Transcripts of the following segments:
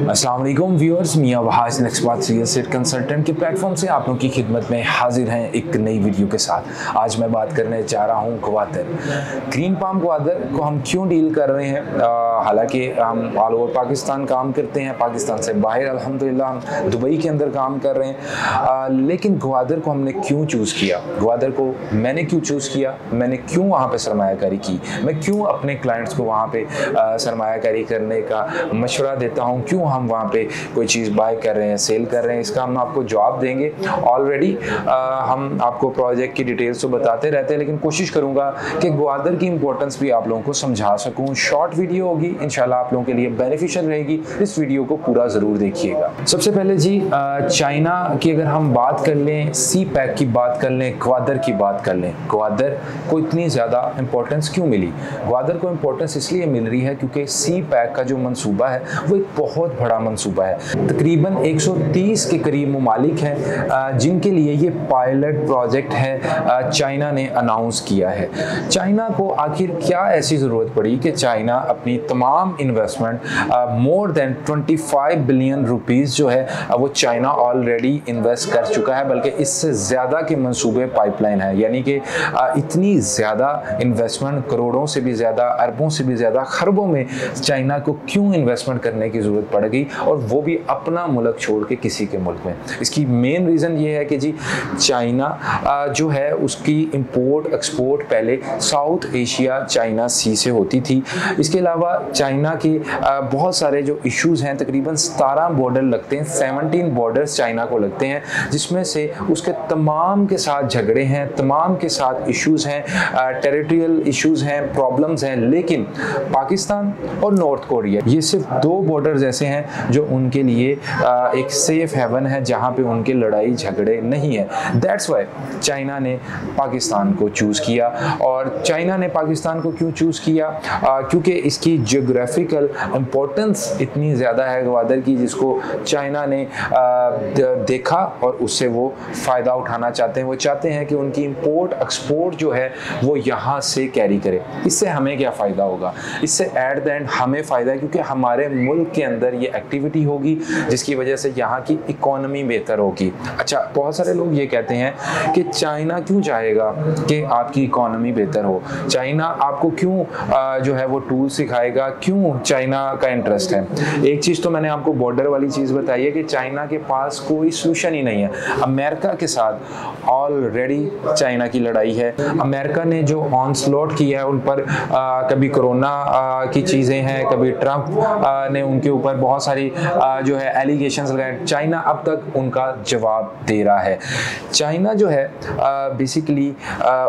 अस्सलाम वालेकुम व्यूअर्स, मियां Wahaj नेक्सबात real estate consultant के प्लेटफॉर्म से आप लोगों की खिदमत में हाजिर हैं एक नई वीडियो के साथ। आज मैं बात करने जा रहा हूं ग्वादर। ग्रीन पाम ग्वादर को हम क्यों डील कर रहे हैं? हालांकि हम ऑल ओवर पाकिस्तान काम करते हैं, पाकिस्तान से बाहर अल्हम्दुलिल्लाह हम दुबई के अंदर काम कर रहे हैं, लेकिन ग्वादर को हमने क्यों चूज़ किया? ग्वादर को मैंने क्यों चूज़ किया? मैंने क्यों वहाँ पर सरमायाकारी की? मैं क्यों अपने क्लाइंट्स को वहाँ पे सरमायाकारी करने का मशवरा देता हूँ? क्यों हम वहाँ पे कोई चीज़ बाय कर रहे हैं, सेल कर रहे हैं? इसका हम आपको जवाब देंगे। ऑलरेडी हम आपको प्रोजेक्ट की डिटेल्स तो बताते रहते हैं, लेकिन कोशिश करूँगा कि ग्वादर की इंपॉर्टेंस भी आप लोगों को समझा सकूँ। शॉर्ट वीडियो होगी, इंशाल्लाह आप लोगों के लिए बेनिफिशियल रहेगी। इस वीडियो को पूरा ज़रूर देखिएगा। सबसे पहले जी, चाइना की अगर हम बात कर लें, सी पैक की बात कर लें, ग्वादर की बात कर लें, ग्वादर को इतनी ज़्यादा इंपॉर्टेंस क्यों मिली? ग्वादर को इंपॉर्टेंस इसलिए मिल रही है क्योंकि सी पैक का जो मंसूबा है वो एक बहुत बड़ा मंसूबा है। तकरीबन 130 के करीब ममालिक हैं जिनके लिए ये पायलट प्रोजेक्ट है, चाइना ने अनाउंस किया है। चाइना को आखिर क्या ऐसी ज़रूरत पड़ी कि चाइना अपनी तमाम investment more than 25 billion rupees जो है वो चाइना ऑलरेडी इन्वेस्ट कर चुका है, बल्कि इससे ज़्यादा के मंसूबे पाइपलाइन है। यानी कि इतनी ज़्यादा इन्वेस्टमेंट, करोड़ों से भी ज़्यादा, अरबों से भी ज़्यादा, खरबों में चाइना को क्यों इन्वेस्टमेंट करने की ज़रूरत पड़ गई, और वो भी अपना मुल्क छोड़ के किसी के मुल्क में? इसकी मेन रीज़न ये है कि जी चाइना जो है उसकी इंपोर्ट एक्सपोर्ट पहले साउथ एशिया चाइना सी से होती थी। इसके अलावा चाइना के बहुत सारे जो इश्यूज़ हैं, तकरीबन 17 बॉर्डर लगते हैं, 17 बॉर्डर्स चाइना को लगते हैं, जिसमें से उसके तमाम के साथ झगड़े हैं, तमाम के साथ इश्यूज़ हैं, टेरिटोरियल इश्यूज़ हैं, प्रॉब्लम्स हैं। लेकिन पाकिस्तान और नॉर्थ कोरिया, ये सिर्फ दो बॉर्डर्स ऐसे हैं जो उनके लिए एक सेफ हेवन है, जहाँ पे उनके लड़ाई झगड़े नहीं है। दैट्स वाई चाइना ने पाकिस्तान को चूज़ किया। और चाइना ने पाकिस्तान को क्यों चूज़ किया? क्योंकि इसकी जियोग्राफिकल इम्पोर्टेंस इतनी ज़्यादा है ग्वादर की, जिसको चाइना ने देखा और उससे वो फ़ायदा उठाना चाहते हैं। वो चाहते हैं कि उनकी इंपोर्ट एक्सपोर्ट जो है वो यहाँ से कैरी करे। इससे हमें क्या फ़ायदा होगा? इससे एट द एंड हमें फ़ायदा है, क्योंकि हमारे मुल्क के अंदर ये एक्टिविटी होगी जिसकी वजह से यहाँ की इकोनॉमी बेहतर होगी। अच्छा, बहुत सारे लोग ये कहते हैं कि चाइना क्यों चाहेगा कि आपकी इकोनॉमी बेहतर हो? चाइना आपको क्यों जो है वो टूल सिखाएगा? क्यों चाइना का इंटरेस्ट है? एक चीज़ तो मैंने आपको बॉर्डर वाली चीज़ बताई है कि चाइना के पास कोई सोल्यूशन ही नहीं है। अमेरिका के साथ ऑलरेडी चाइना की लड़ाई है। अमेरिका ने जो ऑनस्लॉट किया है उन पर, कभी कोरोना की चीज़ें हैं, कभी ट्रंप ने उनके ऊपर बहुत सारी जो है एलिगेशंस लगाए। चाइना अब तक उनका जवाब दे रहा है। चाइना जो है बेसिकली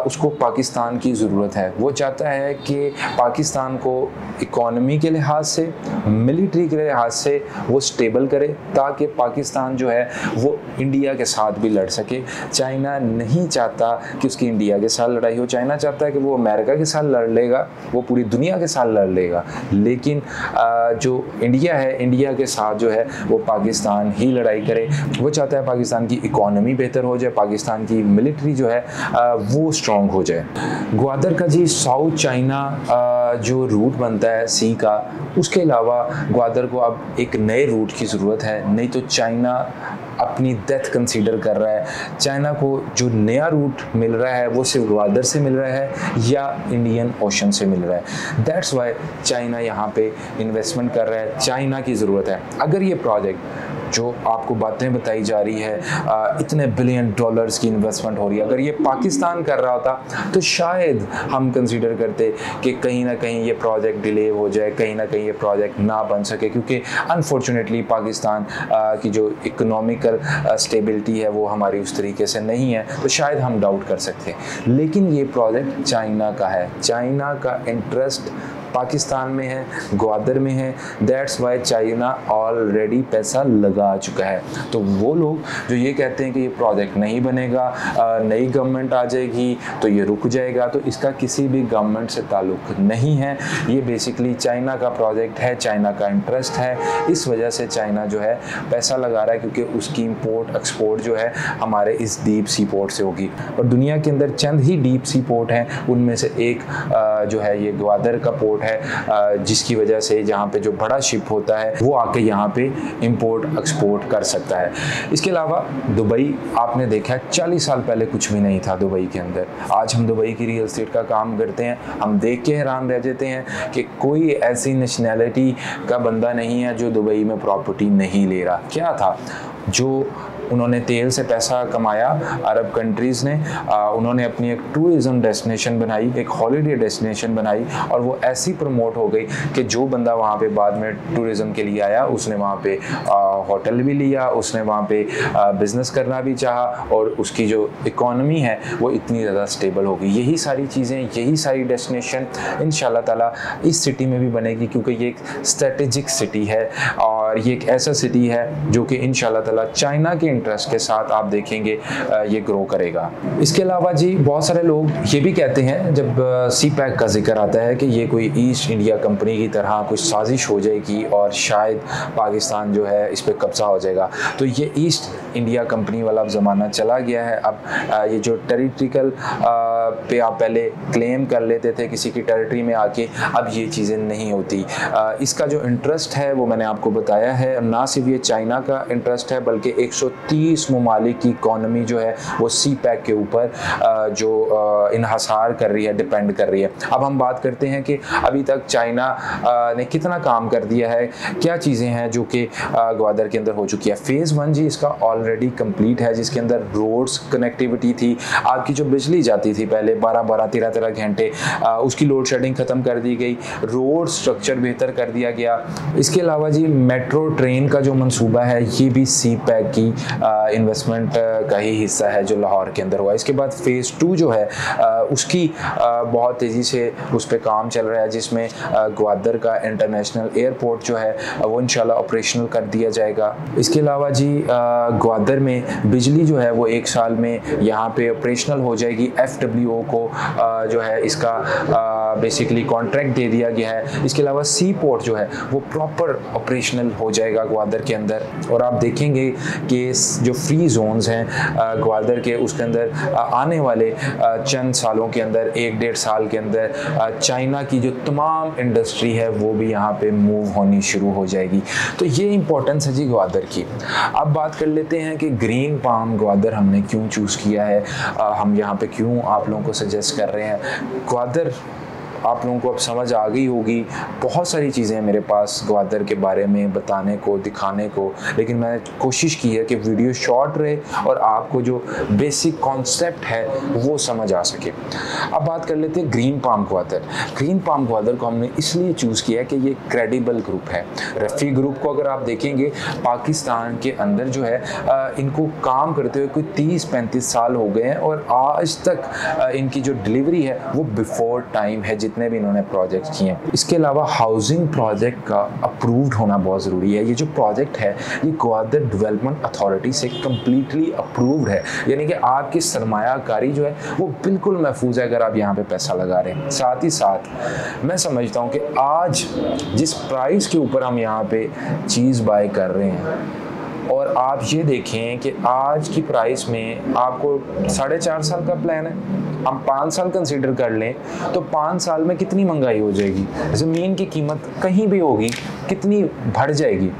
उसको पाकिस्तान की ज़रूरत है। वो चाहता है कि पाकिस्तान को इकोनॉमी के लिहाज से, मिलिट्री के लिहाज से वो स्टेबल करे, ताकि पाकिस्तान जो है वो इंडिया के साथ भी लड़ सके। चाइना नहीं चाहता कि उसकी इंडिया के साथ लड़ाई हो। चाइना चाहता है कि वो अमेरिका के साथ लड़ लेगा, वो पूरी दुनिया के साथ लड़ लेगा, लेकिन जो इंडिया है, इंडिया के साथ जो है वो पाकिस्तान ही लड़ाई करे। वो चाहता है पाकिस्तान की इकोनॉमी बेहतर हो जाए, पाकिस्तान की मिलिट्री जो है वो स्ट्रॉन्ग हो जाए। ग्वादर का जी साउथ चाइना जो रूट बनता है सी का, उसके अलावा ग्वादर को अब एक नए रूट की ज़रूरत है। नहीं तो चाइना अपनी डेथ कंसीडर कर रहा है। चाइना को जो नया रूट मिल रहा है वो सिर्फ ग्वादर से मिल रहा है या इंडियन ओशन से मिल रहा है। दैट्स वाई चाइना यहाँ पे इन्वेस्टमेंट कर रहा है। चाइना की ज़रूरत है। अगर ये प्रोजेक्ट जो आपको बातें बताई जा रही है, इतने बिलियन डॉलर्स की इन्वेस्टमेंट हो रही है, अगर ये पाकिस्तान कर रहा होता तो शायद हम कंसीडर करते कि कहीं ना कहीं ये प्रोजेक्ट डिले हो जाए, कहीं ना कहीं ये प्रोजेक्ट ना बन सके, क्योंकि अनफॉर्चुनेटली पाकिस्तान की जो इकोनॉमिकल स्टेबिलिटी है वो हमारी उस तरीके से नहीं है, तो शायद हम डाउट कर सकते हैं। लेकिन ये प्रोजेक्ट चाइना का है। चाइना का इंटरेस्ट पाकिस्तान में है, ग्वादर में है। दैट्स वाई चाइना ऑलरेडी पैसा लगा चुका है। तो वो लोग जो ये कहते हैं कि ये प्रोजेक्ट नहीं बनेगा, नई गवर्नमेंट आ जाएगी तो ये रुक जाएगा, तो इसका किसी भी गवर्नमेंट से ताल्लुक नहीं है। ये बेसिकली चाइना का प्रोजेक्ट है, चाइना का इंटरेस्ट है। इस वजह से चाइना जो है पैसा लगा रहा है, क्योंकि उसकी इंपोर्ट एक्सपोर्ट जो है हमारे इस डीप सी पोर्ट से होगी। और दुनिया के अंदर चंद ही डीप सी पोर्ट हैं, उनमें से एक जो है ये ग्वादर का पोर्ट है जिसकी वजह से जहाँ पे जो बड़ा शिप होता है वो आके यहाँ पे इंपोर्ट एक्सपोर्ट कर सकता है। इसके अलावा दुबई आपने देखा है 40 साल पहले कुछ भी नहीं था दुबई के अंदर। आज हम दुबई की रियल एस्टेट का काम करते हैं, हम देख के हैरान रह जाते हैं कि कोई ऐसी नेशनैलिटी का बंदा नहीं है जो दुबई में प्रॉपर्टी नहीं ले रहा। क्या था जो उन्होंने तेल से पैसा कमाया अरब कंट्रीज़ ने, उन्होंने अपनी एक टूरिज़म डेस्टिनेशन बनाई, एक हॉलीडे डेस्टिनेशन बनाई और वो ऐसी प्रमोट हो गई कि जो बंदा वहाँ पे बाद में टूरिज़म के लिए आया उसने वहाँ पे होटल भी लिया, उसने वहाँ पे बिज़नेस करना भी चाहा और उसकी जो इकॉनमी है वो इतनी ज़्यादा स्टेबल हो गई। यही सारी चीज़ें, यही सारी डेस्टिनेशन इंशाल्लाह ताला इस सिटी में भी बनेगी क्योंकि ये एक स्ट्रेटेजिक सिटी है और ये एक ऐसा सिटी है जो कि इंशाल्लाह ताला चाइना के इंटरेस्ट के साथ आप देखेंगे ये ग्रो करेगा। इसके अलावा जी बहुत सारे लोग ये भी कहते हैं जब CPEC का जिक्र आता है कि ये कोई ईस्ट इंडिया कंपनी की तरह कुछ साजिश हो जाएगी और शायद पाकिस्तान जो है इस पर कब्जा हो जाएगा। तो ये ईस्ट इंडिया कंपनी वाला अब ज़माना चला गया है। अब ये जो टेरिटरिकल पे आप पहले क्लेम कर लेते थे किसी की टेरिटरी में आके, अब ये चीज़ें नहीं होती। इसका जो इंटरेस्ट है वो मैंने आपको बताया है, ना सिर्फ ये चाइना का इंटरेस्ट है बल्कि 130 ममालिक की इकॉनमी जो है वो CPEC के ऊपर जो इन्हसार कर रही है, डिपेंड कर रही है। अब हम बात करते हैं कि अभी तक चाइना ने कितना काम कर दिया है, क्या चीज़ें हैं जो कि ग्वादर के अंदर हो चुकी है। फेज़ 1 जी इसका ऑलरेडी कंप्लीट है, जिसके अंदर रोड्स कनेक्टिविटी थी। आपकी जो बिजली जाती थी पहले 12-12, 13-13 घंटे, उसकी लोड शेडिंग ख़त्म कर दी गई, रोड स्ट्रक्चर बेहतर कर दिया गया। इसके अलावा जी मेट्रो ट्रेन का जो मंसूबा है ये भी CPEC की इन्वेस्टमेंट का ही हिस्सा है जो लाहौर के अंदर हुआ। इसके बाद फेज़ 2 जो है उसकी बहुत तेज़ी से उस पर काम चल रहा है, जिसमें ग्वादर का इंटरनेशनल एयरपोर्ट जो है वो इंशाल्लाह ऑपरेशनल कर दिया जाएगा। इसके अलावा जी ग्वादर में बिजली जो है वो 1 साल में यहाँ पे ऑपरेशनल हो जाएगी। FWO को जो है इसका बेसिकली कॉन्ट्रैक्ट दे दिया गया है। इसके अलावा सी पोर्ट जो है वो प्रॉपर ऑपरेशनल हो जाएगा ग्वादर के अंदर और आप देखेंगे कि जो फ्री जोन्स हैं ग्वादर के, उसके अंदर आने वाले चंद सालों के अंदर, 1-1.5 साल के अंदर चाइना की जो तमाम इंडस्ट्री है वो भी यहाँ पे मूव होनी शुरू हो जाएगी। तो ये इंपॉर्टेंस है जी ग्वादर की। अब बात कर लेते हैं कि ग्रीन पाम ग्वादर हमने क्यों चूज़ किया है, हम यहाँ पे क्यों आप लोगों को सजेस्ट कर रहे हैं। ग्वादर आप लोगों को अब समझ आ गई होगी, बहुत सारी चीज़ें मेरे पास ग्वादर के बारे में बताने को, दिखाने को, लेकिन मैंने कोशिश की है कि वीडियो शॉर्ट रहे और आपको जो बेसिक कॉन्सेप्ट है वो समझ आ सके। अब बात कर लेते हैं green palm Gwadar. Green palm Gwadar को हमने इसलिए चूज़ किया है कि ये क्रेडिबल ग्रुप है। रफ़ी ग्रुप को अगर आप देखेंगे पाकिस्तान के अंदर जो है इनको काम करते हुए कोई 30-35 साल हो गए हैं और आज तक इनकी जो डिलीवरी है वो बिफोर टाइम है जितने भी इन्होंने प्रोजेक्ट किए हैं। इसके अलावा हाउसिंग प्रोजेक्ट का अप्रूव्ड होना बहुत ज़रूरी है। ये जो प्रोजेक्ट है ये ग्वादर डेवलपमेंट अथॉरिटी से कम्प्लीटली अप्रूव्ड है, यानी कि आपकी सरमायाकारी जो है वो बिल्कुल महफूज है अगर आप यहाँ पे पैसा लगा रहे हैं। साथ ही साथ मैं समझता हूँ कि आज जिस प्राइस के ऊपर हम यहाँ पे चीज़ बाय कर रहे हैं और आप ये देखें कि आज की प्राइस में आपको 4.5 साल का प्लान है, हम 5 साल कंसीडर कर लें तो 5 साल में कितनी महंगाई हो जाएगी, ज़मीन की कीमत कहीं भी होगी कितनी बढ़ जाएगी।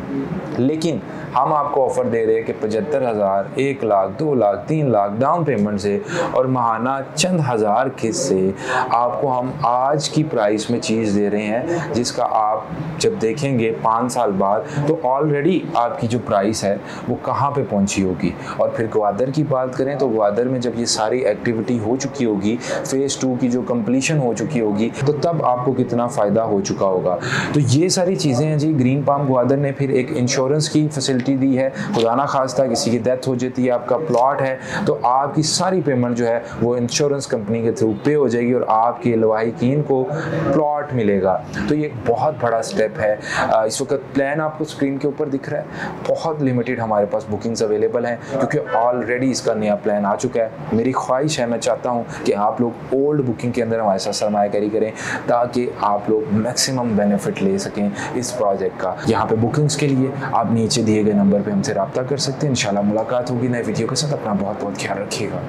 लेकिन हम आपको ऑफ़र दे रहे हैं कि 75,000, 1 लाख, 2 लाख, 3 लाख डाउन पेमेंट से और महाना चंद हज़ार किस्त से आपको हम आज की प्राइस में चीज़ दे रहे हैं, जिसका आप जब देखेंगे 5 साल बाद तो ऑलरेडी आपकी जो प्राइस है वो कहाँ पे पहुँची होगी। और फिर ग्वादर की बात करें तो ग्वादर में जब ये सारी एक्टिविटी हो चुकी होगी, फेज़ 2 की जो कंप्लीशन हो चुकी होगी, तो तब आपको कितना फ़ायदा हो चुका होगा। तो ये सारी चीज़ें हैं जी। ग्रीन पाम ग्वादर ने फिर एक इंश्योरेंस की फैसिलिटी दी है, खुदा ना खास्ता किसी की डेथ हो जाती है, आपका प्लॉट है तो आपकी सारी पेमेंट जो है वो इंश्योरेंस कंपनी के थ्रू पे हो जाएगी और आपके लवाहिकीन को प्लॉट मिलेगा। तो ये एक बहुत बड़ा स्टेप है। इस वक्त प्लान आपको स्क्रीन के ऊपर दिख रहा है, बहुत लिमिटेड हमारे पास बुकिंग्स अवेलेबल हैं क्योंकि ऑलरेडी इसका नया प्लान आ चुका है। मेरी ख्वाहिश है, मैं चाहता हूँ कि आप लोग ओल्ड बुकिंग के अंदर हमारे साथ सरमायाकारी करें ताकि आप लोग मैक्सिमम बेनिफिट ले सकें इस प्रोजेक्ट का। यहाँ पे बुकिंग्स के लिए आप नीचे दिए गए नंबर पे हमसे रब्ता कर सकते हैं। इंशाल्लाह मुलाकात होगी नए वीडियो के साथ। अपना बहुत बहुत ख्याल रखिएगा।